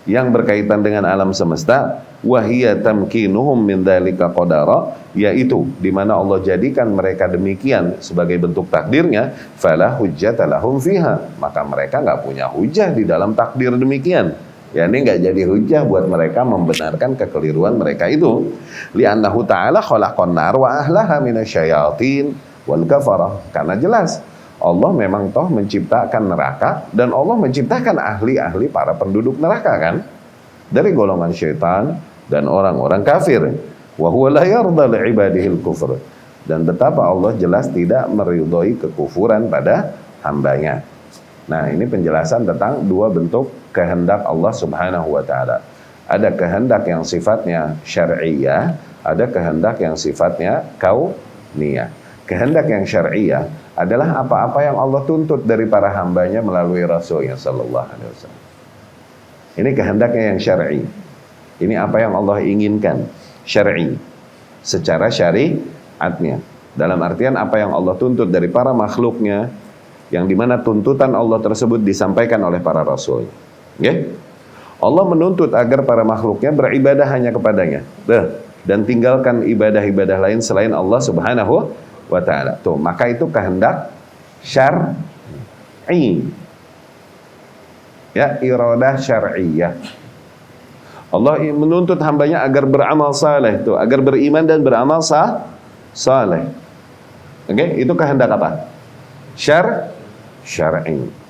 yang berkaitan dengan alam semesta, wahiyya tamkinuhum min dzalika qadara, yaitu di mana Allah jadikan mereka demikian sebagai bentuk takdirnya, fala hujjata lahum fiha, maka mereka enggak punya hujah di dalam takdir demikian. Ya, ini enggak jadi hujah buat mereka membenarkan kekeliruan mereka itu. Li'annahu ta'ala khalaqan nar wa ahlaha minasyayatin wal kafarah, karena jelas Allah memang toh menciptakan neraka, dan Allah menciptakan ahli-ahli para penduduk neraka kan, dari golongan syaitan dan orang-orang kafir. Wa huwa la yarda li ibadihil kufr. Dan betapa Allah jelas tidak meridhoi kekufuran pada hambanya. Nah, ini penjelasan tentang dua bentuk kehendak Allah Subhanahu wa taala. Ada kehendak yang sifatnya syar'iyah, ada kehendak yang sifatnya kauniyah. Kehendak yang syar'iyah adalah apa-apa yang Allah tuntut dari para hambanya melalui Rasulnya sallallahu alaihi wasallam. Ini kehendaknya yang syar'i. Ini apa yang Allah inginkan, syar'i. Secara syariatnya. Dalam artian apa yang Allah tuntut dari para makhluknya, yang dimana tuntutan Allah tersebut disampaikan oleh para rasul. Okay? Allah menuntut agar para makhluknya beribadah hanya kepadanya. Dan tinggalkan ibadah-ibadah lain selain Allah Subhanahu wa ta'ala. Tuh, maka itu kehendak syar'i. Ya, iradah syar'iyah. Allah menuntut hambanya agar beramal saleh, tuh, agar beriman dan beramal saleh. Oke, itu kehendak apa? Syar'i.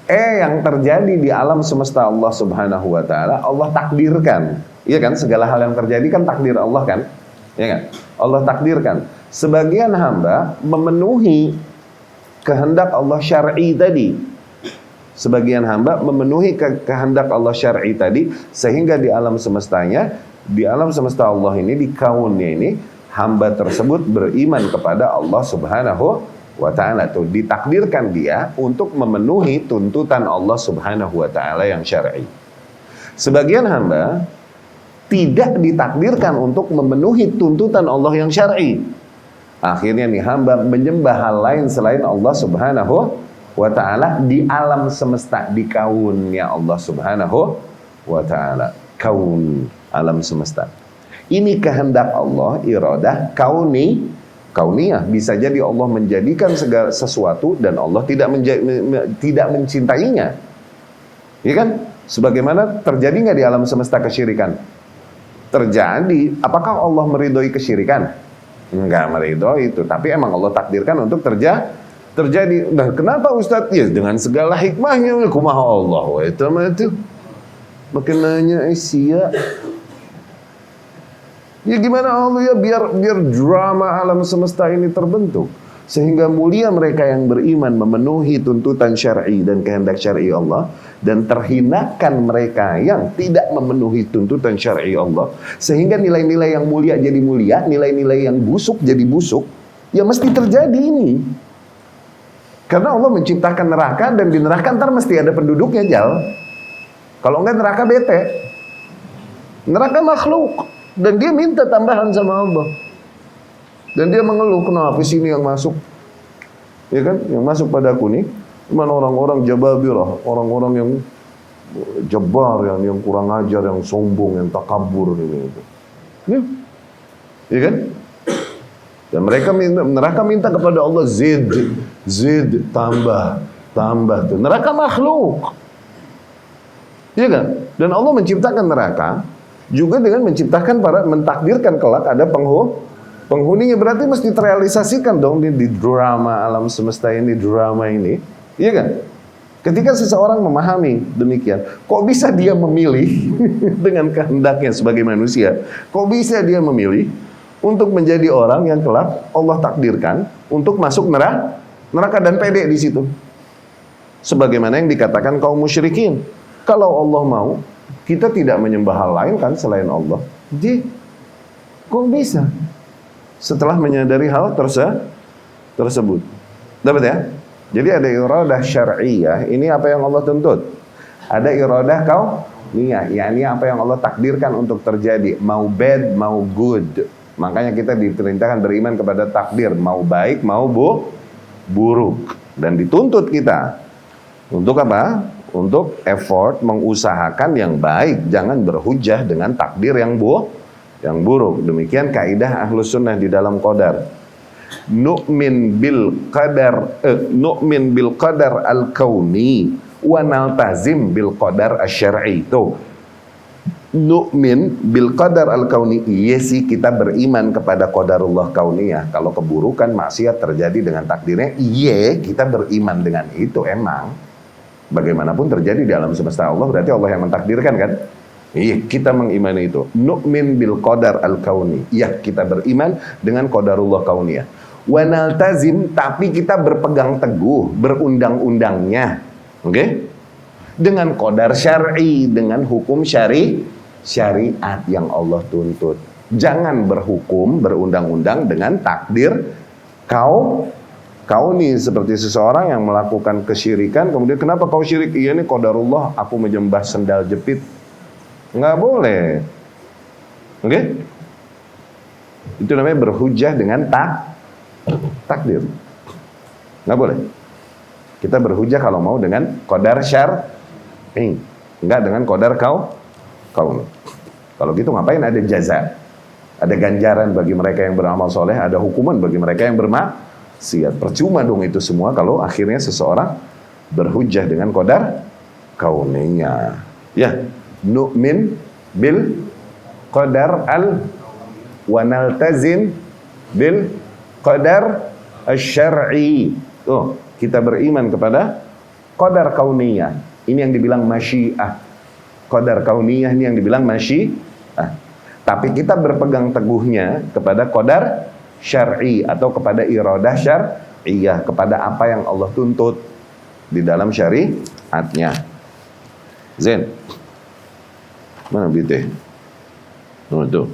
Yang terjadi di alam semesta Allah Subhanahu wa taala, Allah takdirkan. Iya kan? Segala hal yang terjadi kan takdir Allah kan? Iya kan? Allah takdirkan. Sebagian hamba memenuhi kehendak Allah syar'i tadi. Sebagian hamba memenuhi kehendak Allah syar'i tadi, sehingga di alam semestanya, di alam semesta Allah ini, di kaunnya ini, hamba tersebut beriman kepada Allah Subhanahu wa ta'ala. Tuh, ditakdirkan dia untuk memenuhi tuntutan Allah Subhanahu wa ta'ala yang syar'i. Sebagian hamba tidak ditakdirkan untuk memenuhi tuntutan Allah yang syar'i. Akhirnya nih hamba menyembah hal lain selain Allah Subhanahu wa ta'ala di alam semesta, di kaunnya Allah Subhanahu wa ta'ala. Kaun, alam semesta. Ini kehendak Allah, iradah kauniyah. Bisa jadi Allah menjadikan segala sesuatu dan Allah tidak mencintainya. Iya kan? Sebagaimana terjadi nggak di alam semesta kesyirikan? Terjadi. Apakah Allah meridhoi kesyirikan? Enggak meridhoi itu. Tapi emang Allah takdirkan untuk terjadi. Nah, kenapa Ustadz? Ya, dengan segala hikmahnya. Kumaha Allah. Itu. Makin nanya Asia. Ya gimana Allah ya, biar drama alam semesta ini terbentuk, sehingga mulia mereka yang beriman memenuhi tuntutan syar'i dan kehendak syar'i Allah, dan terhinakan mereka yang tidak memenuhi tuntutan syar'i Allah, sehingga nilai-nilai yang mulia jadi mulia, nilai-nilai yang busuk jadi busuk. Ya mesti terjadi ini, karena Allah menciptakan neraka, dan di neraka ntar mesti ada penduduknya, Jal. Kalau enggak neraka bete. Neraka makhluk. Dan dia minta tambahan sama Allah. Dan dia mengeluh, kenapa sini yang masuk? Ya kan, yang masuk padaku nih cuman orang-orang jababirah, orang-orang yang jabar, yang kurang ajar, yang sombong, yang takabur ini itu. Ya kan? Dan neraka minta kepada Allah zid, tambah tuh. Neraka makhluk. Ya kan? Dan Allah menciptakan neraka juga dengan mentakdirkan kelak ada penghuninya. Berarti mesti terrealisasikan dong di drama alam semesta ini, drama ini. Iya kan? Ketika seseorang memahami demikian, kok bisa dia memilih dengan kehendaknya sebagai manusia? Kok bisa dia memilih untuk menjadi orang yang kelak Allah takdirkan untuk masuk neraka dan pede di situ? Sebagaimana yang dikatakan kaum musyrikin. Kalau Allah mau, kita tidak menyembah hal lain kan selain Allah. Jadi, kok bisa? Setelah menyadari hal tersebut. Dapat ya? Jadi ada iradah syar'iyah, ini apa yang Allah tuntut. Ada iradah kauniyah, yakni apa yang Allah takdirkan untuk terjadi, mau bad, mau good. Makanya kita diperintahkan beriman kepada takdir, mau baik, mau buruk. Dan dituntut kita untuk apa? Untuk effort mengusahakan yang baik, jangan berhujah dengan takdir yang buruk. Demikian kaidah Ahlus Sunnah di dalam qadar. Nu'min bil qadar al-kauni wa naltazim bil qadar asy-syar'i. Tuh. Nu'min bil qadar al-kauni. Iya sih, kita beriman kepada qadarullah kauniyah. Kalau keburukan, maksiat terjadi dengan takdirnya, iya, kita beriman dengan itu emang. Bagaimanapun terjadi di alam semesta Allah, berarti Allah yang mentakdirkan kan? Iya, kita mengimani itu. Nu'min bil qadar al-kauni. Iya, kita beriman dengan qadarullah kauniyah. Wa naltazim, tapi kita berpegang teguh berundang-undangnya. Oke? Dengan qadar syar'i, dengan hukum syariat yang Allah tuntut. Jangan berhukum, berundang-undang dengan takdir kauni, seperti seseorang yang melakukan kesyirikan, kemudian kenapa kau syirik? Iya, ini qadarullah, aku menyembah sendal jepit. Nggak boleh. Oke? Itu namanya berhujjah dengan takdir. Nggak boleh. Kita berhujjah kalau mau dengan qadar syar'i, enggak dengan qadar kaun. Kalau gitu ngapain ada jaza? Ada ganjaran bagi mereka yang beramal soleh, ada hukuman bagi mereka yang bermaksiat. Percuma dong itu semua kalau akhirnya seseorang berhujjah dengan qadar kauninya. Ya. Nu'min bil qadar wa naltazim bil qadar asy-syar'i. Tuh, kita beriman kepada qadar kauniyah. Ini yang dibilang masyiah. Qadar kauniyah ini yang dibilang masyiah. Tapi kita berpegang teguhnya kepada qadar syar'i atau kepada iradah syar'iyah, kepada apa yang Allah tuntut di dalam syariatnya. Zain. Mana bitih? Oh, itu.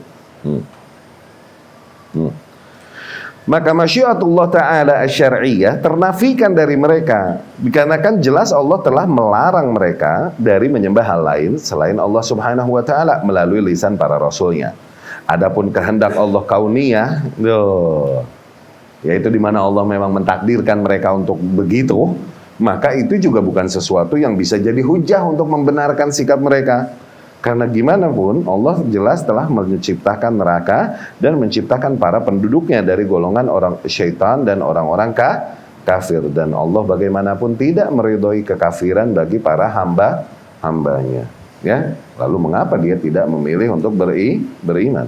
Maka masyiatullah ta'ala asy-syar'iyyah ternafikan dari mereka, dikarenakan jelas Allah telah melarang mereka dari menyembah hal lain selain Allah subhanahu wa ta'ala melalui lisan para rasulnya. Adapun kehendak Allah kauniyah, yaitu di mana Allah memang mentakdirkan mereka untuk begitu, maka itu juga bukan sesuatu yang bisa jadi hujah untuk membenarkan sikap mereka. Karena gimana pun Allah jelas telah menciptakan neraka dan menciptakan para penduduknya dari golongan orang syaitan dan orang-orang kafir. Dan Allah bagaimanapun tidak meridhoi kekafiran bagi para hambanya. Ya, lalu mengapa dia tidak memilih untuk beriman?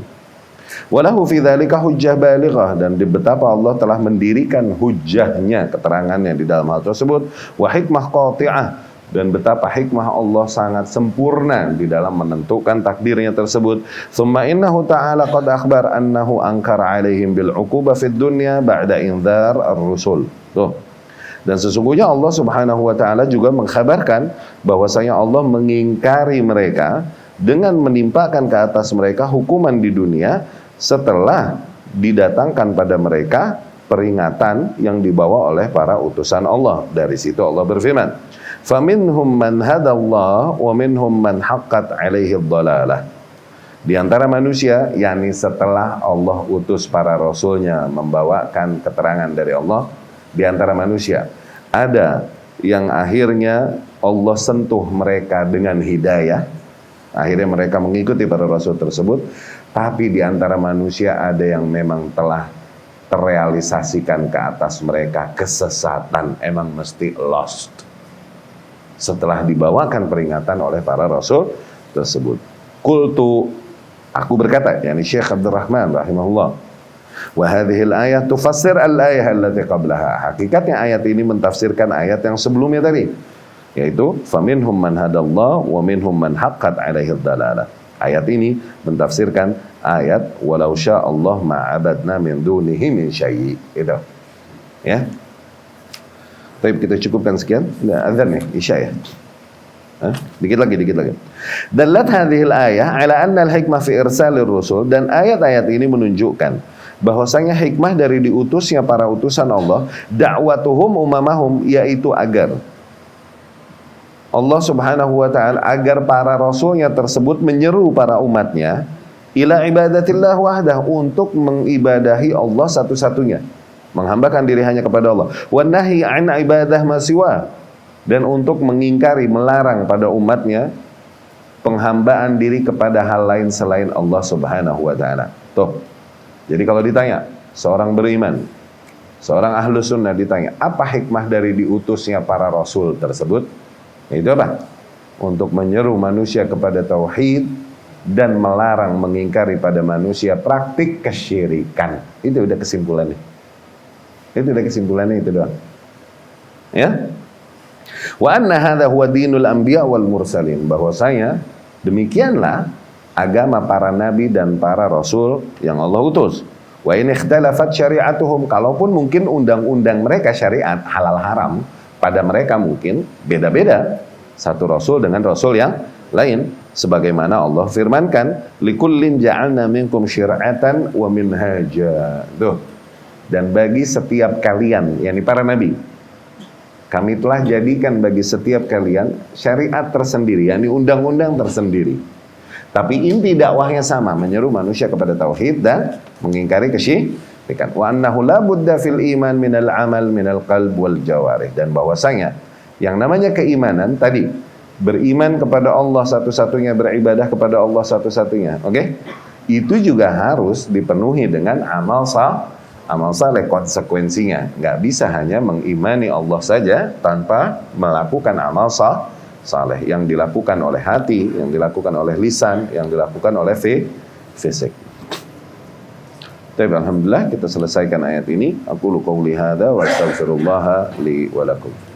Walahu fi dzalika hujjah balighah, dan di betapa Allah telah mendirikan hujjahnya, keterangannya di dalam hal tersebut, wa hikmah qati'ah, dan betapa hikmah Allah sangat sempurna di dalam menentukan takdirnya tersebut. Tsumma innahu ta'ala qad akhbar annahu ankara 'alaihim bil 'uqubah fid dunya ba'da indzar ar-rusul. Tuh. Dan sesungguhnya Allah Subhanahu wa taala juga mengkhabarkan bahwasanya Allah mengingkari mereka dengan menimpakan ke atas mereka hukuman di dunia setelah didatangkan pada mereka peringatan yang dibawa oleh para utusan Allah. Dari situ Allah berfirman, "Faminhum man hadallah wa minhum man haqqat 'alaihi ad-dhalalah." Di antara manusia, yakni setelah Allah utus para rasulnya membawakan keterangan dari Allah, di antara manusia ada yang akhirnya Allah sentuh mereka dengan hidayah, akhirnya mereka mengikuti para rasul tersebut. Tapi di antara manusia ada yang memang telah terrealisasikan ke atas mereka kesesatan, emang mesti lost setelah dibawakan peringatan oleh para rasul tersebut. Qultu, aku berkata, yakni Syekh Abdul Rahman rahimahullah, wa hadhihi al-ayah tufassir al-ayah allati qablaha. Hakikatnya ayat ini mentafsirkan ayat yang sebelumnya tadi, yaitu faminhum man hadallah wa minhum man haqqat 'alaihi ad-dalalah. Ayat ini mentafsirkan ayat walau syaa Allah ma'abadna min dunihi min syai'. Itu. Ya. Baik, kita cukupkan sekian. Azan nih, Isya ya. Dikit lagi. Dallat hadhil ayah ala anna al-hikmah fi irsalir rusul, dan ayat-ayat ini menunjukkan bahwasanya hikmah dari diutusnya para utusan Allah, da'watuhum umamahum, yaitu agar Allah Subhanahu wa taala, agar para rasulnya tersebut menyeru para umatnya ila ibadatillah wahdah, untuk mengibadahi Allah satu-satunya, menghambakan diri hanya kepada Allah, wa nahi an ibadah ma siwa, dan untuk mengingkari, melarang pada umatnya penghambaan diri kepada hal lain selain Allah Subhanahu wa taala. Tuh. Jadi kalau ditanya seorang beriman, seorang ahlu sunnah ditanya apa hikmah dari diutusnya para rasul tersebut, itu apa? Untuk menyeru manusia kepada tauhid dan melarang, mengingkari pada manusia praktik kesyirikan. Itu udah kesimpulannya. Itu doang. Ya. Wa anna hadha huwa dinul anbiya wal mursalin, bahwasanya Demikianlah agama para nabi dan para rasul yang Allah utus. Wa in ikhtalafat syari'atuhum, kalaupun mungkin undang-undang mereka syariat halal haram pada mereka mungkin beda-beda satu rasul dengan rasul yang lain, sebagaimana Allah firmankan likullin ja'alna minkum syir'atan wa minhaja. Dan bagi setiap kalian, yakni para nabi, kami telah jadikan bagi setiap kalian syariat tersendiri, yakni undang-undang tersendiri. Tapi inti dakwahnya sama, menyeru manusia kepada tauhid dan mengingkari kesyirikan. Wa annahu la budda fil iman minal amal minal qalb wal jawarih, dan bahwasanya yang namanya keimanan tadi, beriman kepada Allah satu-satunya, beribadah kepada Allah satu-satunya, oke? Itu juga harus dipenuhi dengan amal saleh konsekuensinya. Nggak bisa hanya mengimani Allah saja tanpa melakukan amal saleh yang dilakukan oleh hati, yang dilakukan oleh lisan, yang dilakukan oleh fisik. Tapi alhamdulillah kita selesaikan ayat ini. Aku qouli hadza wa astaghfirullah li wa lakum.